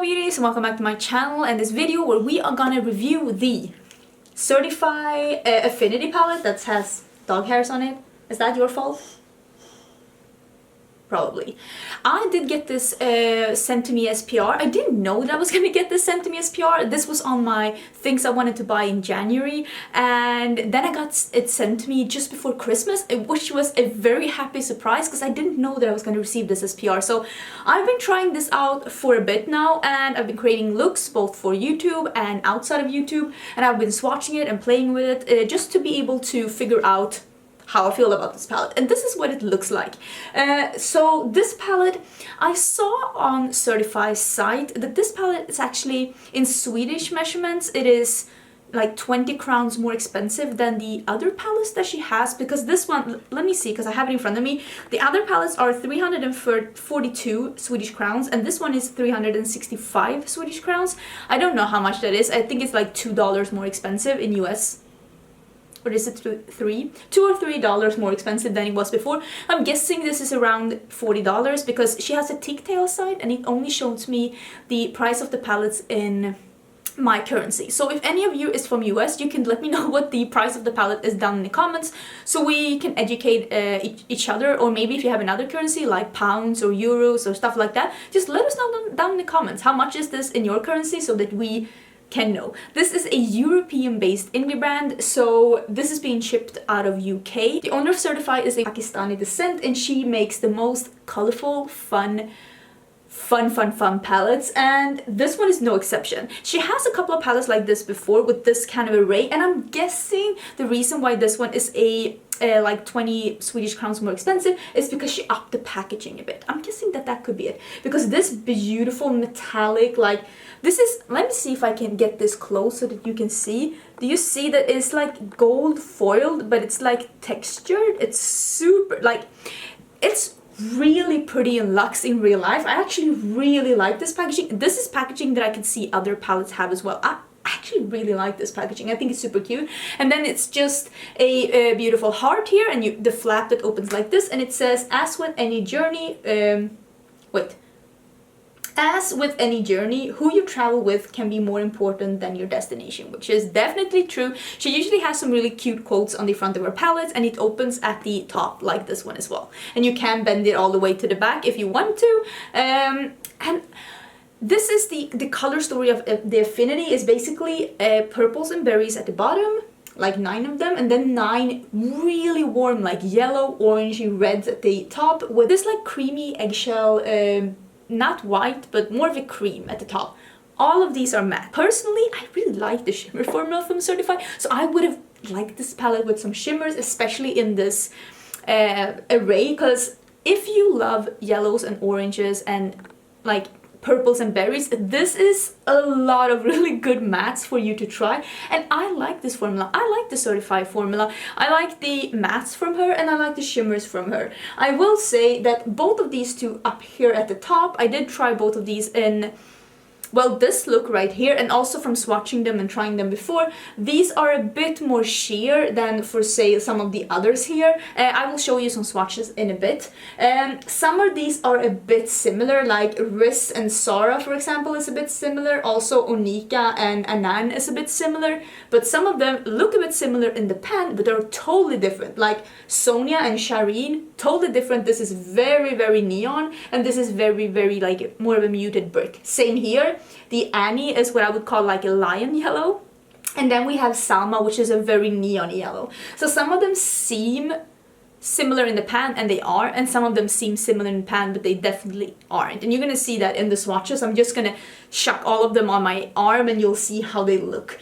beauties, and welcome back to my channel and this video where we are gonna review the Certifeye Affinity palette that has dog hairs on it. Is that your fault? Probably. I did get this sent to me as PR. I didn't know that I was gonna get this sent to me as PR. This was on my things I wanted to buy in January, and then I got it sent to me just before Christmas, which was a very happy surprise because I didn't know that I was gonna receive this as PR. So I've been trying this out for a bit now, and I've been creating looks both for YouTube and outside of YouTube, and I've been swatching it and playing with it just to be able to figure out how I feel about this palette. And this is what it looks like. So this palette, I saw on Certifeye's site that this palette is actually, in Swedish measurements, it is like 20 crowns more expensive than the other palettes that she has, because this one, let me see because I have it in front of me, the other palettes are 342 Swedish crowns and this one is 365 Swedish crowns. I don't know how much that is. I think it's like $2 more expensive in US. Or is it $2 or $3 more expensive than it was before? I'm guessing this is around $40 because she has a tick-tail site and it only shows me the price of the palettes in my currency. So if any of you is from US, you can let me know what the price of the palette is down in the comments so we can educate each other, or maybe if you have another currency like pounds or euros or stuff like that, just let us know down in the comments how much is this in your currency so that we can know. This is a European-based indie brand, so this is being shipped out of UK. The owner of Certifeye is a Pakistani descent and she makes the most colorful, fun palettes, and this one is no exception. She has a couple of palettes like this before with this kind of array, and I'm guessing the reason why this one is like 20 Swedish crowns more expensive is because she upped the packaging a bit. I'm guessing that could be it, because this beautiful metallic, like this is, let me see if I can get this close so that you can see. Do you see that it's like gold foiled, but it's like textured? It's super, like, it's really pretty and luxe in real life. I actually really like this packaging. This is packaging that I can see other palettes have as well. I actually really like this packaging. I think it's super cute. And then it's just a beautiful heart here, and the flap that opens like this, and it says, as with any journey, as with any journey, who you travel with can be more important than your destination, which is definitely true. She usually has some really cute quotes on the front of her palettes, and it opens at the top like this one as well. And you can bend it all the way to the back if you want to. And this is the color story of the Affinity is basically purples and berries at the bottom, like 9 of them, and then 9 really warm like yellow, orangey reds at the top with this like creamy eggshell, not white, but more of a cream at the top. All of these are matte. Personally, I really like the shimmer formula from Certifeye, so I would have liked this palette with some shimmers, especially in this array, because if you love yellows and oranges and like purples and berries, this is a lot of really good mattes for you to try. And I like this formula. I like the Certifeye formula. I like the mattes from her, and I like the shimmers from her. I will say that both of these two up here at the top, I did try both of these in, well, this look right here, and also from swatching them and trying them before, these are a bit more sheer than for, say, some of the others here. I will show you some swatches in a bit. Some of these are a bit similar, like Riz and Zara, for example, is a bit similar. Also Onika and Anan is a bit similar, but some of them look a bit similar in the pan, but they're totally different. Like Sonia and Shireen, totally different. This is very, very neon, and this is very, very like more of a muted brick. Same here. The Annie is what I would call like a lion yellow. And then we have Salma, which is a very neon yellow. So some of them seem similar in the pan, and they are, and some of them seem similar in pan, but they definitely aren't. And you're gonna see that in the swatches. I'm just gonna chuck all of them on my arm and you'll see how they look.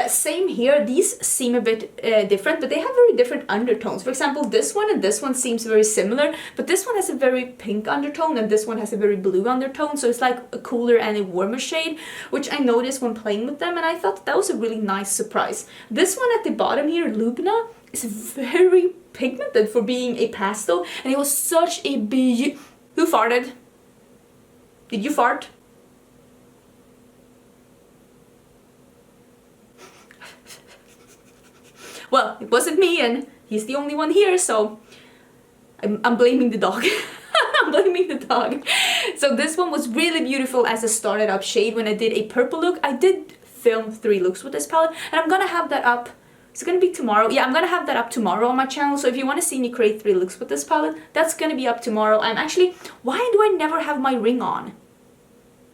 Same here, these seem a bit different, but they have very different undertones. For example, this one and this one seems very similar, but this one has a very pink undertone and this one has a very blue undertone, so it's like a cooler and a warmer shade, which I noticed when playing with them, and I thought that was a really nice surprise. This one at the bottom here, Lubna, is very pigmented for being a pastel, and it was such a Who farted? Did you fart? Well, it wasn't me, and he's the only one here, so I'm blaming the dog. I'm blaming the dog. So this one was really beautiful as a started up shade when I did a purple look. I did film 3 looks with this palette, and I'm gonna have that up. It's gonna be tomorrow. Yeah, I'm gonna have that up tomorrow on my channel. So if you want to see me create 3 looks with this palette, that's gonna be up tomorrow. I'm actually, why do I never have my ring on?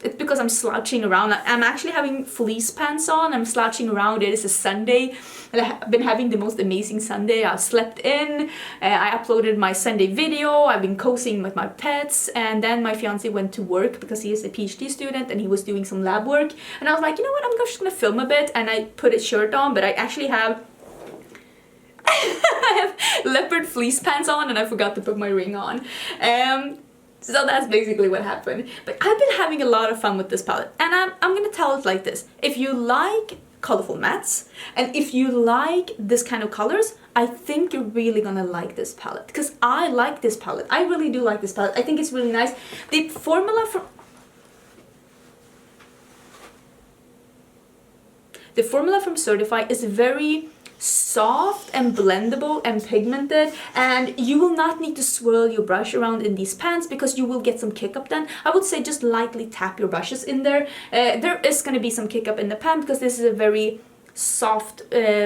It's because I'm slouching around. I'm actually having fleece pants on. I'm slouching around. It is a Sunday. And I've been having the most amazing Sunday. I've slept in. I uploaded my Sunday video. I've been cozying with my pets. And then my fiance went to work because he is a PhD student and he was doing some lab work. And I was like, you know what? I'm just going to film a bit. And I put a shirt on, but I actually have I have leopard fleece pants on and I forgot to put my ring on. So that's basically what happened. But I've been having a lot of fun with this palette. And I'm gonna tell it like this. If you like colorful mattes, and if you like this kind of colors, I think you're really gonna like this palette. Because I like this palette. I really do like this palette. I think it's really nice. The formula from Certifeye is very soft and blendable and pigmented, and you will not need to swirl your brush around in these pans because you will get some kick up then. I would say just lightly tap your brushes in there. There is going to be some kick up in the pan because this is a very soft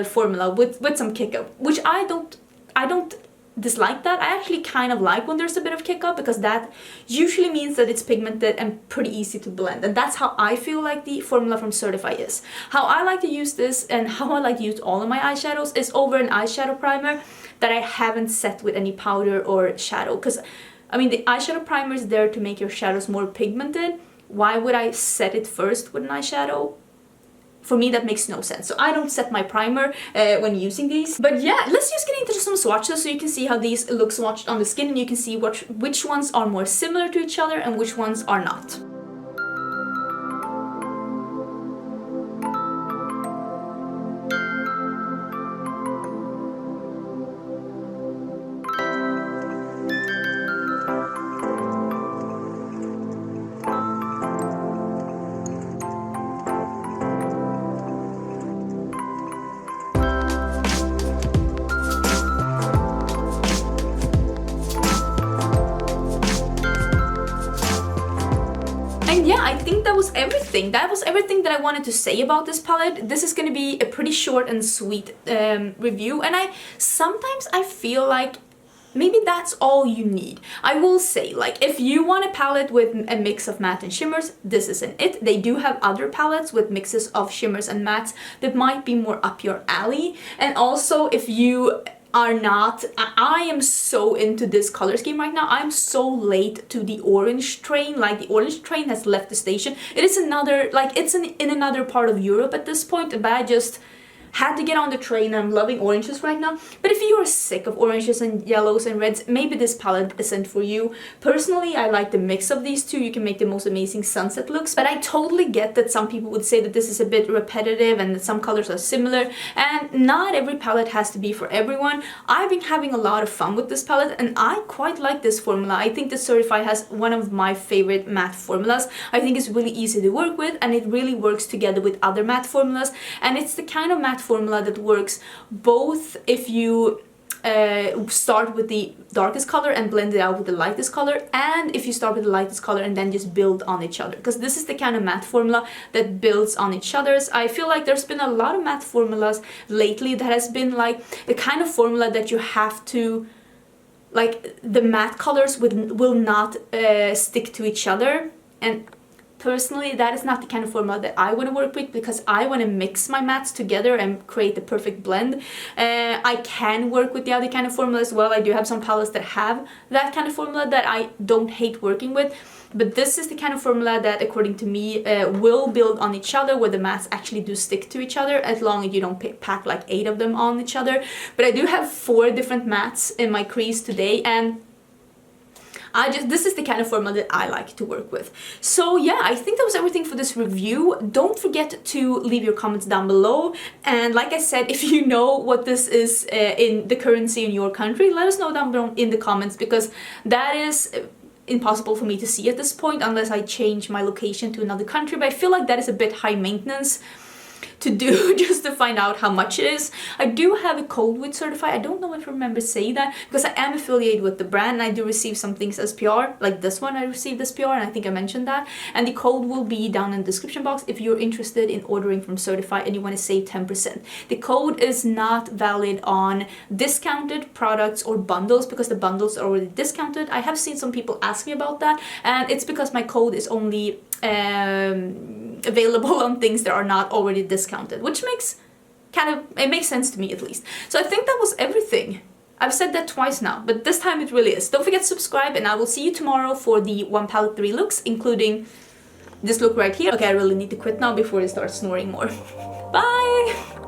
formula with some kick up, which I don't dislike that. I actually kind of like when there's a bit of kick up because that usually means that it's pigmented and pretty easy to blend, and that's how I feel like the formula from Certifeye is. How I like to use this and how I like to use all of my eyeshadows is over an eyeshadow primer that I haven't set with any powder or shadow, because I mean the eyeshadow primer is there to make your shadows more pigmented. Why would I set it first with an eyeshadow? For me, that makes no sense. So I don't set my primer when using these. But yeah, let's just get into some swatches so you can see how these look swatched on the skin, and you can see which ones are more similar to each other and which ones are not. Yeah, I think that was everything. That was everything that I wanted to say about this palette. This is going to be a pretty short and sweet review, and sometimes I feel like maybe that's all you need. I will say, like, if you want a palette with a mix of matte and shimmers, this isn't it. They do have other palettes with mixes of shimmers and mattes that might be more up your alley. And also, if you are not, I am so into this color scheme right now. I'm so late to the orange train. Like, the orange train has left the station. It is another, like, it's in another part of Europe at this point, but I just had to get on the train. I'm loving oranges right now. But if you are sick of oranges and yellows and reds, maybe this palette isn't for you. Personally, I like the mix of these two. You can make the most amazing sunset looks. But I totally get that some people would say that this is a bit repetitive and that some colors are similar. And not every palette has to be for everyone. I've been having a lot of fun with this palette, and I quite like this formula. I think the Certifeye has one of my favorite matte formulas. I think it's really easy to work with, and it really works together with other matte formulas. And it's the kind of matte formula that works both if you start with the darkest color and blend it out with the lightest color, and if you start with the lightest color and then just build on each other, because this is the kind of matte formula that builds on each other's. I feel like there's been a lot of matte formulas lately that has been like the kind of formula that you have to, like, the matte colors will not stick to each other. And personally, that is not the kind of formula that I want to work with, because I want to mix my mattes together and create the perfect blend. I can work with the other kind of formula as well. I do have some palettes that have that kind of formula that I don't hate working with. But this is the kind of formula that, according to me, will build on each other, where the mattes actually do stick to each other, as long as you don't pack like 8 of them on each other. But I do have 4 different mattes in my crease today, and this is the kind of formula that I like to work with. So yeah, I think that was everything for this review. Don't forget to leave your comments down below. And like I said, if you know what this is in the currency in your country, let us know down below in the comments, because that is impossible for me to see at this point unless I change my location to another country. But I feel like that is a bit high maintenance. to do just to find out how much it is. I do have a code with Certifeye. I don't know if I remember saying that, because I am affiliated with the brand and I do receive some things as PR, like this one I received as PR, and I think I mentioned that. And the code will be down in the description box if you're interested in ordering from Certifeye and you want to save 10%. The code is not valid on discounted products or bundles, because the bundles are already discounted. I have seen some people ask me about that, and it's because my code is only available on things that are not already discounted, which makes it makes sense to me at least. So I think that was everything. I've said that twice now, but this time it really is. Don't forget to subscribe, and I will see you tomorrow for the 1 palette 3 looks, including this look right here. Okay, I really need to quit now before it starts snoring more. Bye!